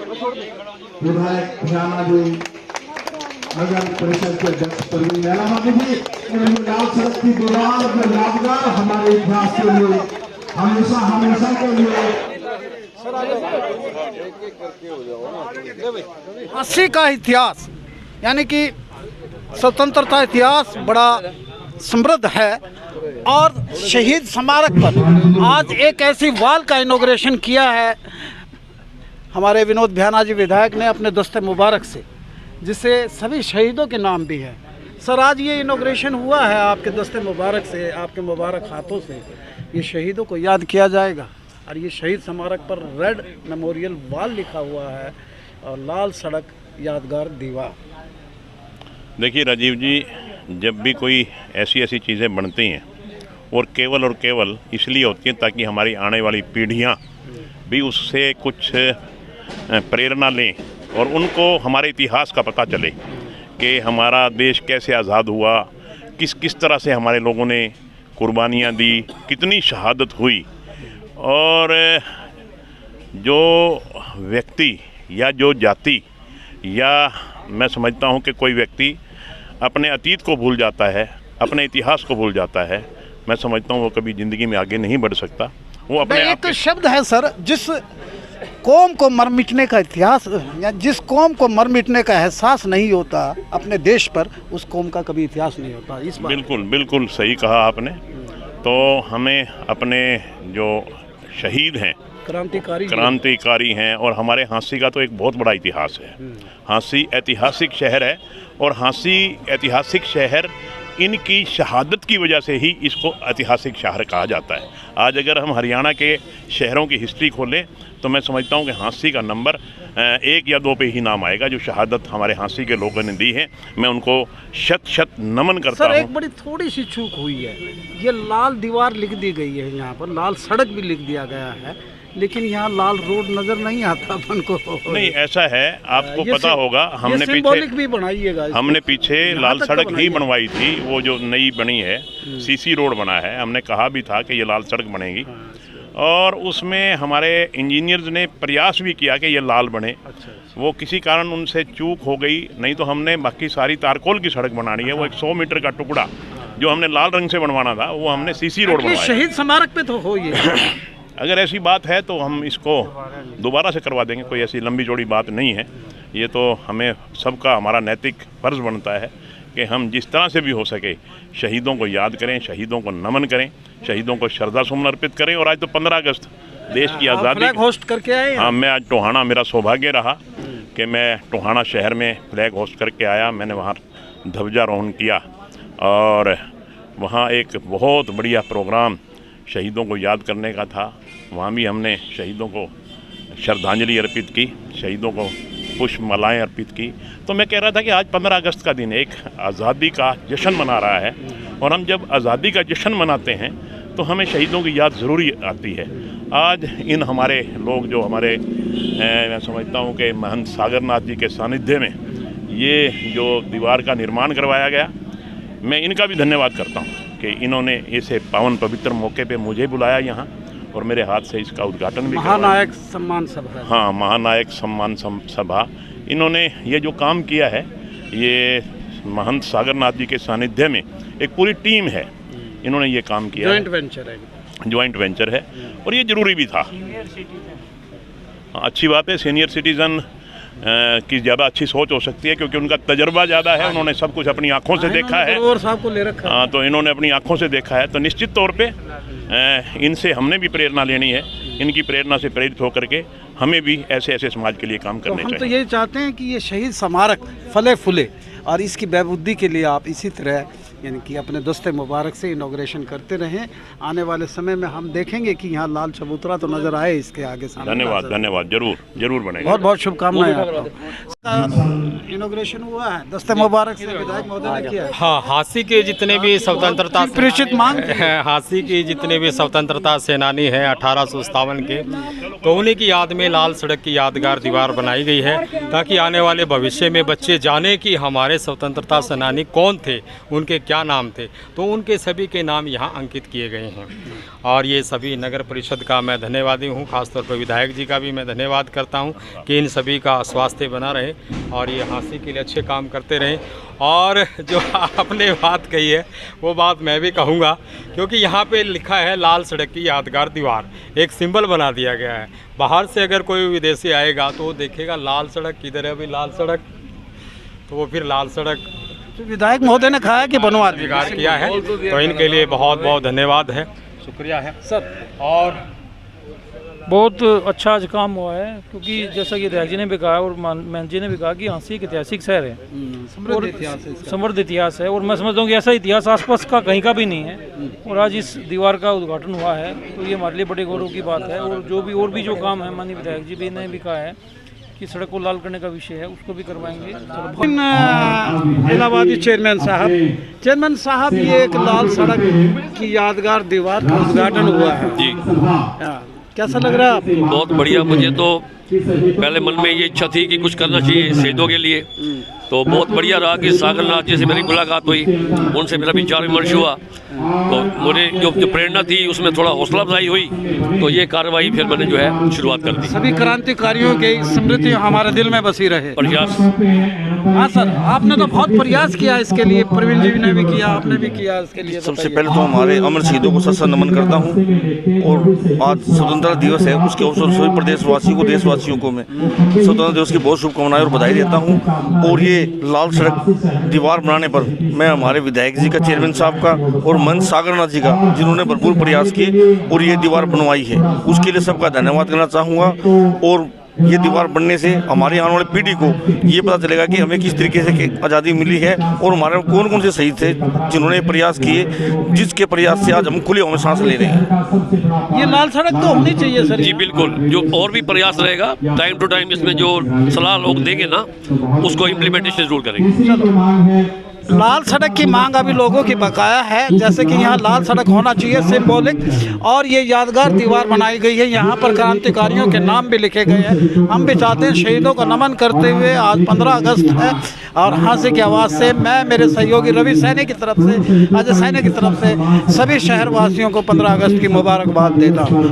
विधायक भ्याना जी, नगर परिषद के अध्यक्ष प्रवीण मेलामती जी, लाल सड़क की दीवार में यादगार हमारे इतिहास के लिए हमेशा हमेशा के लिए 80 का इतिहास, यानी कि स्वतंत्रता इतिहास बड़ा समृद्ध है। और शहीद स्मारक पर आज एक ऐसी वॉल का इनॉग्रेशन किया है हमारे विनोद भ्याना जी विधायक ने अपने दस्ते मुबारक से, जिससे सभी शहीदों के नाम भी हैं। सर, आज ये इनॉग्रेशन हुआ है आपके दस्ते मुबारक से, आपके मुबारक हाथों से ये शहीदों को याद किया जाएगा। और ये शहीद स्मारक पर रेड मेमोरियल वॉल लिखा हुआ है और लाल सड़क यादगार दीवार। देखिए राजीव जी, जब भी कोई ऐसी ऐसी चीज़ें बनती हैं और केवल इसलिए होती हैं ताकि हमारी आने वाली पीढ़ियां भी उससे कुछ प्रेरणा लें और उनको हमारे इतिहास का पता चले कि हमारा देश कैसे आज़ाद हुआ, किस किस तरह से हमारे लोगों ने कुर्बानियाँ दी, कितनी शहादत हुई। और जो व्यक्ति या जो जाति या मैं समझता हूँ कि कोई व्यक्ति अपने अतीत को भूल जाता है, अपने इतिहास को भूल जाता है, मैं समझता हूँ वो कभी ज़िंदगी में आगे नहीं बढ़ सकता। वो अपने एक शब्द है सर, जिस कौम को मर मिटने का इतिहास या जिस कौम को मर मिटने का एहसास नहीं होता अपने देश पर, उस कौम का कभी इतिहास नहीं होता। इस बात बिल्कुल सही कहा आपने। तो हमें अपने जो शहीद हैं, क्रांतिकारी हैं, और हमारे हाँसी का तो एक बहुत बड़ा इतिहास है। हाँसी ऐतिहासिक शहर है और हाँसी ऐतिहासिक शहर इनकी शहादत की वजह से ही इसको ऐतिहासिक शहर कहा जाता है। आज अगर हम हरियाणा के शहरों की हिस्ट्री खोलें तो मैं समझता हूँ कि हाँसी का नंबर 1 या 2 पे ही नाम आएगा जो शहादत हमारे हाँसी के लोगों ने दी है। मैं उनको शत नमन करता हूँ। सर, एक बड़ी थोड़ी सी चूक हुई है, ये लाल दीवार लिख दी गई है, यहाँ पर लाल सड़क भी लिख दिया गया है, लेकिन यहाँ लाल रोड नजर नहीं आता अपन को। नहीं, ऐसा है, आपको पता होगा हमने पीछे लाल सड़क ही बनवाई थी। वो जो नई बनी है सीसी रोड बना है, हमने कहा भी था कि ये लाल सड़क बनेगी और उसमें हमारे इंजीनियर्स ने प्रयास भी किया कि ये लाल बने। वो किसी कारण उनसे चूक हो गई, नहीं तो हमने बाकी सारी तारकोल की सड़क बनानी है। वो 100 मीटर का टुकड़ा जो हमने लाल रंग से बनवाना था वो हमने सीसी रोड बनवाया। शहीद स्मारक पे तो हो ये अगर ऐसी बात है तो हम इसको दोबारा से करवा देंगे, कोई ऐसी लंबी चौड़ी बात नहीं है। ये तो हमें सबका हमारा नैतिक फर्ज बनता है कि हम जिस तरह से भी हो सके शहीदों को याद करें, शहीदों को नमन करें, शहीदों को श्रद्धा सुमन अर्पित करें। और आज तो 15 अगस्त देश की आज़ादी होस्ट करके आए। हाँ, मैं आज टोहाना, मेरा सौभाग्य रहा कि मैं टोहाना शहर में फ्लैग होस्ट करके आया। मैंने वहाँ ध्वजारोहण किया और वहाँ एक बहुत बढ़िया प्रोग्राम शहीदों को याद करने का था। वहाँ भी हमने शहीदों को श्रद्धांजलि अर्पित की, शहीदों को पुष्प मालाएँ अर्पित की। तो मैं कह रहा था कि आज 15 अगस्त का दिन एक आज़ादी का जश्न मना रहा है और हम जब आज़ादी का जश्न मनाते हैं तो हमें शहीदों की याद ज़रूरी आती है। आज इन हमारे लोग जो हमारे मैं समझता हूँ कि महंत सागरनाथ जी के सानिध्य में ये जो दीवार का निर्माण करवाया गया, मैं इनका भी धन्यवाद करता हूँ कि इन्होंने इसे पावन पवित्र मौके पे मुझे बुलाया यहाँ और मेरे हाथ से इसका उद्घाटन भी महानायक सम्मान सभा। हाँ, महानायक सम्मान सभा। इन्होंने ये जो काम किया है, ये महंत सागरनाथ जी के सानिध्य में एक पूरी टीम है, इन्होंने ये काम किया। ज्वाइंट वेंचर है और ये जरूरी भी था। अच्छी बात है, सीनियर सिटीजन की ज़्यादा अच्छी सोच हो सकती है क्योंकि उनका तजर्बा ज़्यादा है, उन्होंने सब कुछ अपनी आँखों से देखा है। और साहब को ले रखा। हाँ, तो इन्होंने अपनी आँखों से देखा है, तो निश्चित तौर पे इनसे हमने भी प्रेरणा लेनी है। इनकी प्रेरणा से प्रेरित होकर के हमें भी ऐसे ऐसे समाज के लिए काम करने चाहिए। हम तो यही चाहते हैं कि ये शहीद स्मारक फले फूले और इसकी बहबूदी के लिए आप इसी तरह यानी कि अपने दस्ते मुबारक से इनॉग्रेशन करते रहें। आने वाले समय में हम देखेंगे कि यहाँ लाल चबूतरा तो नजर आए इसके आगे सामने। धन्यवाद, जरूर बनेगा। बहुत बहुत शुभकामनाएं आपको। इनॉग्रेशन हुआ है, दस्ते मुबारक से विधायक महोदय ने किया है। हाँ, हाँसी के जितने भी स्वतंत्रता प्रेषित मांग हाँसी की जितने भी स्वतंत्रता सेनानी हैं 1857 के, तो उन्हीं की याद में लाल सड़क की यादगार दीवार बनाई गई है ताकि आने वाले भविष्य में बच्चे जाने कि हमारे स्वतंत्रता सेनानी कौन थे, उनके क्या नाम थे, तो उनके सभी के नाम यहाँ अंकित किए गए हैं। और ये सभी नगर परिषद का मैं धन्यवादी हूँ, खासतौर पर विधायक जी का भी मैं धन्यवाद करता हूँ कि इन सभी का स्वास्थ्य बना रहे और ये हांसी के लिए अच्छे काम करते रहें। और जो आपने बात कही है वो बात मैं भी कहूँगा, क्योंकि यहाँ पे लिखा है लाल सड़क की यादगार दीवार, एक सिंबल बना दिया गया है। बाहर से अगर कोई विदेशी आएगा तो वो देखेगा लाल सड़क किधर है, अभी लाल सड़क, तो वो फिर लाल सड़क विधायक महोदय ने कहा है कि बनवा देंगे। स्वीकार किया है, तो इनके लिए बहुत बहुत धन्यवाद है, शुक्रिया है सर। और बहुत अच्छा आज काम हुआ है, क्योंकि जैसा कि विधायक जी ने भी कहा और मान जी ने भी कहा कि हाँसी एक ऐतिहासिक शहर है, समृद्ध इतिहास है। और मैं समझता हूँ कि ऐसा इतिहास आसपास का कहीं का भी नहीं है। और आज इस दीवार का उद्घाटन हुआ है तो ये हमारे लिए बड़े गौरव की बात है। और भी जो काम है, माननीय विधायक जी भी ने भी कहा है कि सड़क को लाल करने का विषय है, उसको भी करवाएंगे। इलाहाबादी चेयरमैन साहब ये एक लाल सड़क की यादगार दीवार का उद्घाटन हुआ है जी, कैसा लग रहा है आपको? बहुत बढ़िया। मुझे तो पहले मन में ये इच्छा थी कि कुछ करना चाहिए शहीदों के लिए, तो बहुत बढ़िया रहा कि सागरनाथ जी से मेरी मुलाकात हुई, उनसे मेरा विचार विमर्श हुआ, तो मुझे जो प्रेरणा थी उसमें थोड़ा हौसला अफजाई हुई, तो ये कार्रवाई फिर मैंने जो है शुरुआत कर दी। सभी क्रांतिकारियों की स्मृति हमारे दिल में बसी रहे। प्रयास, हाँ सर, आपने तो बहुत प्रयास किया इसके लिए, प्रवीण जी ने भी किया, आपने भी किया इसके लिए। सबसे पहले तो हमारे अमर शहीदों को सत नमन करता हूँ। और आज स्वतंत्रता दिवस है, उसके अवसर सभी प्रदेशवासियों को, देशवासियों को मैं स्वतंत्रता दिवस की बहुत शुभकामनाएं और बधाई देता हूँ। और ये लाल सड़क दीवार बनाने पर मैं हमारे विधायक जी का, चेयरमैन साहब का और मंच सागरनाथ जी का, जिन्होंने भरपूर प्रयास किए और ये दीवार बनवाई है, उसके लिए सबका धन्यवाद करना चाहूँगा। और ये दीवार बनने से हमारी आने वाली पीढ़ी को ये पता चलेगा कि हमें किस तरीके से आज़ादी मिली है और हमारे कौन कौन से शहीद थे जिन्होंने प्रयास किए, जिसके प्रयास से आज हम खुले में सांस ले रहे हैं। ये लाल सड़क तो होनी चाहिए सर। जी बिल्कुल, जो और भी प्रयास रहेगा टाइम टू टाइम, इसमें जो सलाह लोग देंगे ना उसको इम्प्लीमेंटेशन जरूर करेंगे। लाल सड़क की मांग अभी लोगों की बकाया है, जैसे कि यहाँ लाल सड़क होना चाहिए सिंबॉलिक, और ये यादगार दीवार बनाई गई है। यहाँ पर क्रांतिकारियों के नाम भी लिखे गए हैं। हम भी चाहते हैं शहीदों को नमन करते हुए, आज 15 अगस्त है और हाँसी की आवाज़ से मैं, मेरे सहयोगी रवि सैनी की तरफ से, अजय सैनी की तरफ से सभी शहरवासियों को 15 अगस्त की मुबारकबाद देता हूँ।